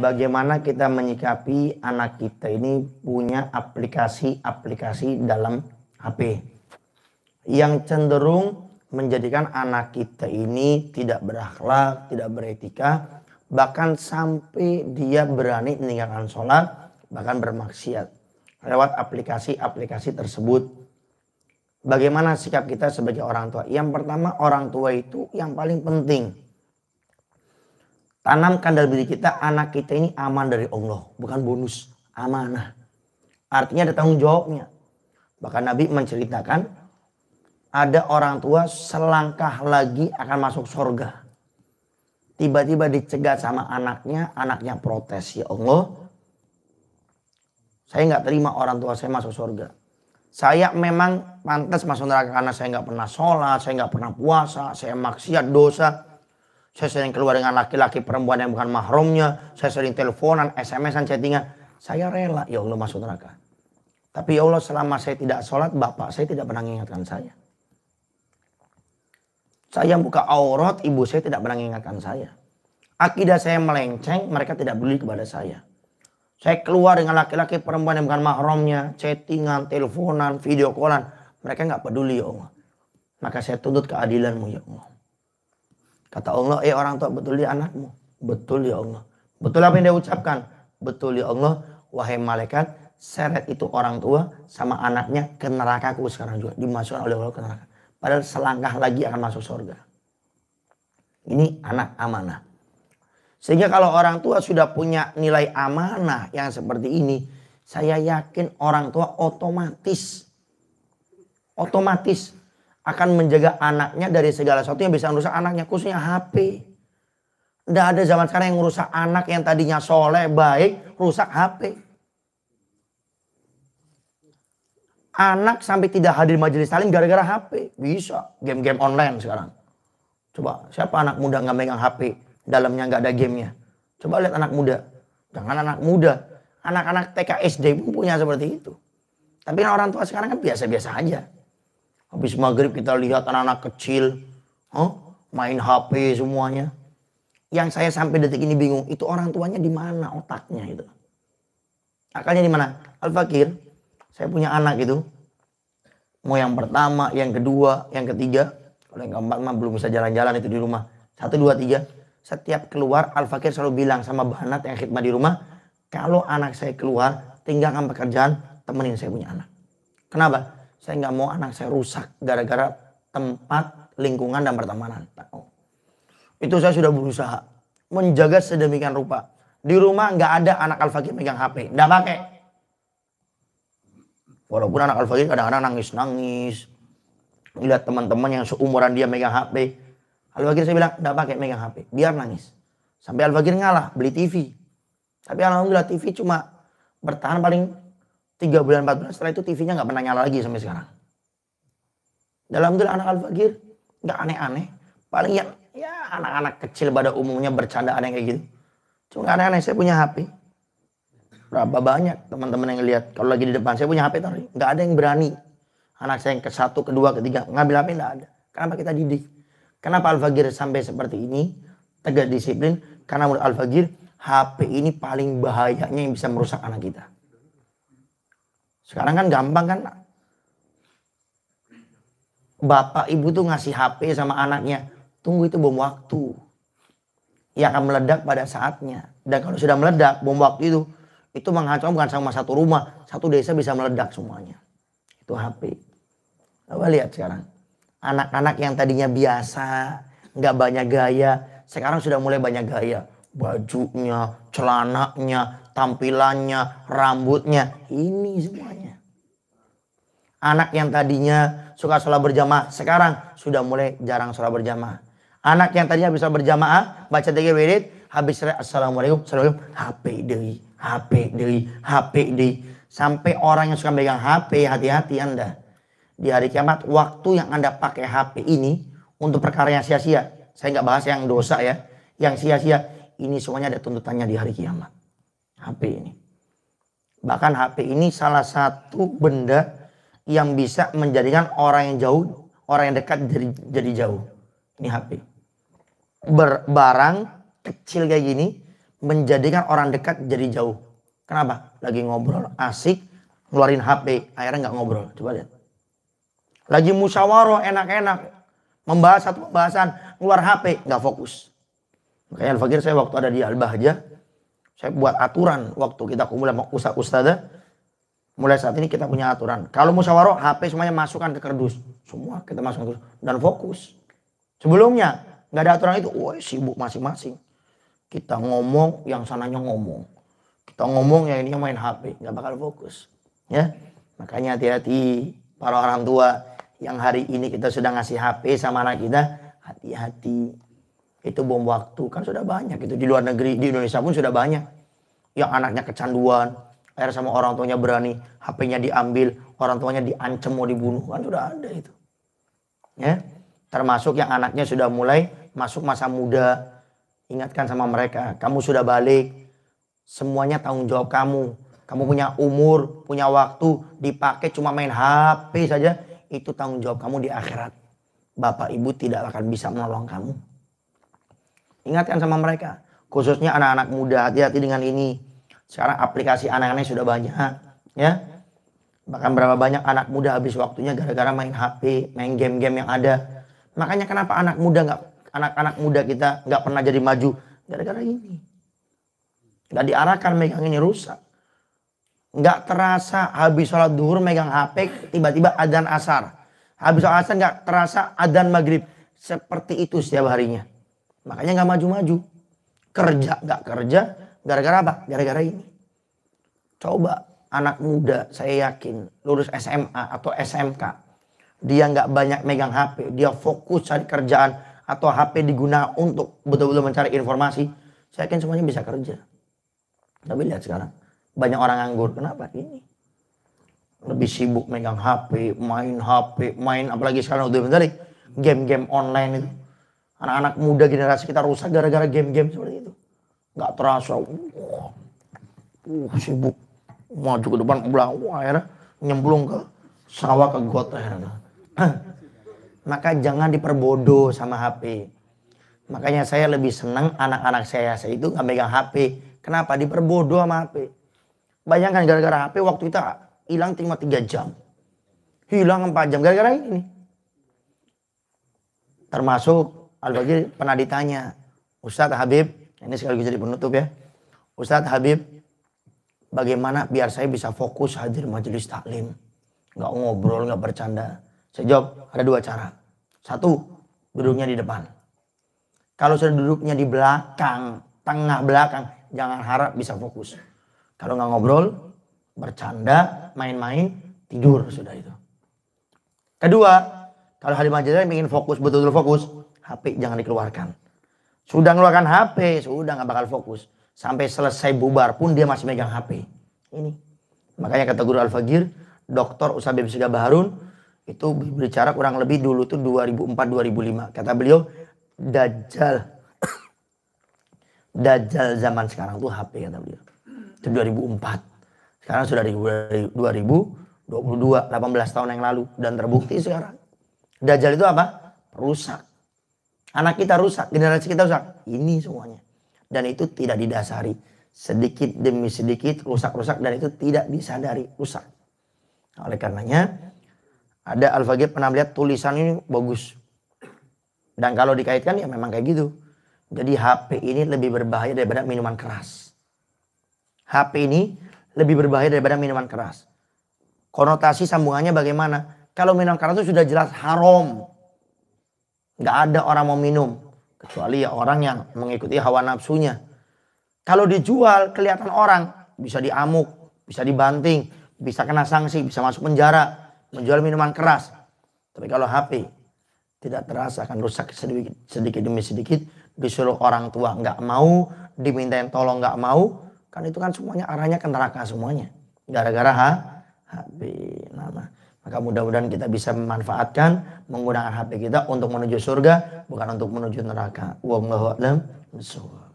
bagaimana kita menyikapi anak kita ini punya aplikasi-aplikasi dalam HP yang cenderung menjadikan anak kita ini tidak berakhlak, tidak beretika, bahkan sampai dia berani meninggalkan sholat, bahkan bermaksiat lewat aplikasi-aplikasi tersebut. Bagaimana sikap kita sebagai orang tua? Yang pertama, orang tua itu yang paling penting, tanamkan dalam diri kita, anak kita ini aman dari Allah, bukan bonus, amanah. Artinya ada tanggung jawabnya. Bahkan Nabi menceritakan ada orang tua selangkah lagi akan masuk surga. Tiba-tiba dicegat sama anaknya, anaknya protes, ya Allah, saya nggak terima orang tua saya masuk surga. Saya memang pantas masuk neraka karena saya nggak pernah sholat, saya nggak pernah puasa, saya maksiat dosa. Saya sering keluar dengan laki-laki perempuan yang bukan mahramnya. Saya sering teleponan, SMS-an, chattingan. Saya rela ya Allah masuk neraka. Tapi ya Allah selama saya tidak sholat, bapak saya tidak pernah mengingatkan saya. Saya buka aurat, ibu saya tidak pernah mengingatkan saya. Akidah saya melenceng, mereka tidak peduli kepada saya. Saya keluar dengan laki-laki perempuan yang bukan mahramnya, chattingan, teleponan, video callan. Mereka nggak peduli ya Allah. Maka saya tuntut keadilanmu ya Allah. Kata Allah, orang tua betul dia anakmu. Betul ya Allah. Betul apa yang dia ucapkan? Betul ya Allah. Wahai malaikat, seret itu orang tua sama anaknya ke nerakaku sekarang juga. Dimasukkan oleh Allah ke neraka. Padahal selangkah lagi akan masuk surga. Ini anak amanah. Sehingga kalau orang tua sudah punya nilai amanah yang seperti ini, saya yakin orang tua otomatis akan menjaga anaknya dari segala sesuatu yang bisa merusak anaknya, khususnya HP. Tidak ada zaman sekarang yang merusak anak yang tadinya soleh, baik, rusak HP. Anak sampai tidak hadir majelis taklim gara-gara HP. Bisa, game-game online sekarang. Coba, siapa anak muda nggak megang HP? Dalamnya nggak ada gamenya. Coba lihat anak muda. Jangan anak muda. Anak-anak TK SD pun punya seperti itu. Tapi kan orang tua sekarang kan biasa-biasa aja. Habis maghrib kita lihat anak-anak kecil. Main HP semuanya. Yang saya sampai detik ini bingung. Itu orang tuanya di mana otaknya itu. Akalnya di mana? Al-Fakir. Saya punya anak itu. Mau yang pertama, yang kedua, yang ketiga. Kalau yang keempat mah belum bisa jalan-jalan itu di rumah. 1, 2, 3. Setiap keluar Al-Fakir selalu bilang sama Banat yang khidmat di rumah, kalau anak saya keluar tinggalkan pekerjaan, temenin saya punya anak. Kenapa? Saya nggak mau anak saya rusak gara-gara tempat, lingkungan dan pertemanan. Itu saya sudah berusaha menjaga sedemikian rupa. Di rumah nggak ada anak Al-Fakir megang HP, nggak pakai. Walaupun anak Al-Fakir kadang-kadang nangis-nangis, lihat teman-teman yang seumuran dia megang HP. Al-Fakir saya bilang, enggak pakai megang HP. Biar nangis. Sampai Al-Fakir ngalah, beli TV. Tapi alhamdulillah TV cuma bertahan paling 3 bulan 4 bulan. Setelah itu TV-nya nggak pernah nyala lagi sampai sekarang. Alhamdulillah anak Al-Fakir nggak aneh-aneh. Paling ya anak-anak kecil pada umumnya bercandaan yang kayak gitu. Cuma nggak aneh-aneh, saya punya HP. Berapa banyak teman-teman yang lihat. Kalau lagi di depan saya punya HP, nggak ada yang berani. Anak saya yang ke-1, ke-2, ke-3 ngambil HP nggak ada. Kenapa kita didik? Kenapa Al-Fakir sampai seperti ini? Tegak disiplin. Karena menurut Al-Fakir, HP ini paling bahayanya yang bisa merusak anak kita. Sekarang kan gampang kan. Bapak ibu tuh ngasih HP sama anaknya. Tunggu itu bom waktu. Ia akan meledak pada saatnya. Dan kalau sudah meledak, bom waktu itu menghancurkan bukan sama satu rumah. Satu desa bisa meledak semuanya. Itu HP. Coba lihat sekarang. Anak-anak yang tadinya biasa, nggak banyak gaya, sekarang sudah mulai banyak gaya. Bajunya, celananya, tampilannya, rambutnya, ini semuanya. Anak yang tadinya suka sholat berjamaah, sekarang sudah mulai jarang sholat berjamaah. Anak yang tadinya bisa berjamaah, baca 3 wirid, habis assalamualaikum, HP deui. Sampai orang yang suka megang HP, hati-hati Anda. Di hari kiamat, waktu yang Anda pakai HP ini untuk perkara yang sia-sia. Saya nggak bahas yang dosa ya. Yang sia-sia. Ini semuanya ada tuntutannya di hari kiamat. HP ini. Bahkan HP ini salah satu benda yang bisa menjadikan orang yang jauh, orang yang dekat jadi jauh. Ini HP. Barang kecil kayak gini menjadikan orang dekat jadi jauh. Kenapa? Lagi ngobrol asik, ngeluarin HP, akhirnya nggak ngobrol. Coba lihat. Lagi musyawarah enak-enak, membahas satu pembahasan, ngeluar HP, nggak fokus. Makanya Al-Fakir saya waktu ada di Al-Bahjah, saya buat aturan waktu kita kumpul sama ustadz-ustadzah. Mulai saat ini kita punya aturan. Kalau musyawarah, HP semuanya masukkan ke kardus. Semua kita masukkan ke kardus. Dan fokus. Sebelumnya, nggak ada aturan itu. Wah, sibuk masing-masing. Kita ngomong, yang sananya ngomong. Kita ngomong, yang ini main HP. Nggak bakal fokus. Ya, makanya hati-hati para orang tua yang hari ini kita sudah ngasih HP sama anak kita. Hati-hati. Itu bom waktu. Kan sudah banyak. Itu di luar negeri, di Indonesia pun sudah banyak. Yang anaknya kecanduan. Akhirnya sama orang tuanya berani, HP-nya diambil, orang tuanya diancam mau dibunuh, kan sudah ada itu. Ya, termasuk yang anaknya sudah mulai masuk masa muda, ingatkan sama mereka, kamu sudah balik, semuanya tanggung jawab kamu. Kamu punya umur, punya waktu, dipakai cuma main HP saja, itu tanggung jawab kamu di akhirat. Bapak ibu tidak akan bisa menolong kamu. Ingatkan sama mereka, khususnya anak-anak muda, hati-hati dengan ini. Sekarang aplikasi anak-anaknya sudah banyak, ya. Bahkan berapa banyak anak muda habis waktunya gara-gara main HP, main game-game yang ada. Makanya kenapa anak muda kita nggak pernah jadi maju gara-gara ini. Nggak diarahkan megang ini, rusak. Nggak terasa habis sholat duhur megang HP, tiba-tiba adzan asar. Habis sholat asar nggak terasa adzan maghrib. Seperti itu setiap harinya. Makanya nggak maju-maju. Kerja nggak kerja. Gara-gara apa? Gara-gara ini. Coba anak muda, saya yakin lulus SMA atau SMK, dia nggak banyak megang HP, dia fokus cari kerjaan atau HP digunakan untuk betul-betul mencari informasi, saya yakin semuanya bisa kerja. Tapi lihat sekarang, banyak orang nganggur. Kenapa? Ini lebih sibuk megang HP, main apalagi sekarang udah bentar game-game online itu. Anak-anak muda generasi kita rusak gara-gara game-game seperti itu. Nggak terasa, sibuk maju ke depan ke belakang, akhirnya nyemplung ke sawah, ke got akhirnya. Maka jangan diperbodoh sama HP. Makanya saya lebih senang anak-anak saya itu nggak megang HP. Kenapa? Diperbodoh sama HP. Bayangkan gara-gara HP waktu kita hilang cuma 3 jam, hilang 4 jam gara-gara ini. Termasuk Al-Fakir pernah ditanya, Ustadz Habib, ini sekaligus jadi penutup ya. Ustadz Habib, bagaimana biar saya bisa fokus hadir majelis taklim? Nggak ngobrol, nggak bercanda. Saya jawab, ada 2 cara. 1, duduknya di depan. Kalau sudah duduknya di belakang, tengah belakang, jangan harap bisa fokus. Kalau nggak ngobrol, bercanda, main-main, tidur sudah itu. Kedua, kalau hadir majelis ingin fokus, betul-betul fokus, HP jangan dikeluarkan. Sudah ngeluarkan HP, sudah nggak bakal fokus. Sampai selesai bubar pun dia masih megang HP. Ini. Makanya kata Guru Al-Fakir, Dr. Ustadz Habib Segaf Harun, itu berbicara kurang lebih dulu tuh 2004-2005. Kata beliau, Dajjal. Dajjal zaman sekarang tuh HP kata beliau. Itu 2004. Sekarang sudah di 2022, 18 tahun yang lalu. Dan terbukti sekarang. Dajjal itu apa? Rusak. Anak kita rusak, generasi kita rusak. Ini semuanya. Dan itu tidak didasari. Sedikit demi sedikit rusak-rusak dan itu tidak disadari rusak. Nah, oleh karenanya ada Al-Fakir pernah melihat tulisan ini bagus. Dan kalau dikaitkan ya memang kayak gitu. Jadi HP ini lebih berbahaya daripada minuman keras. HP ini lebih berbahaya daripada minuman keras. Konotasi sambungannya bagaimana? Kalau minuman keras itu sudah jelas haram. Nggak ada orang mau minum. Kecuali ya orang yang mengikuti hawa nafsunya. Kalau dijual kelihatan orang. Bisa diamuk, bisa dibanting, bisa kena sanksi, bisa masuk penjara. Menjual minuman keras. Tapi kalau HP tidak terasa akan rusak sedikit demi sedikit. Disuruh orang tua nggak mau. Dimintain tolong nggak mau. Kan itu kan semuanya arahnya ke neraka semuanya. Gara-gara HP. Maka mudah-mudahan kita bisa memanfaatkan menggunakan HP kita untuk menuju surga, bukan untuk menuju neraka. Wallahu a'lam bishawab.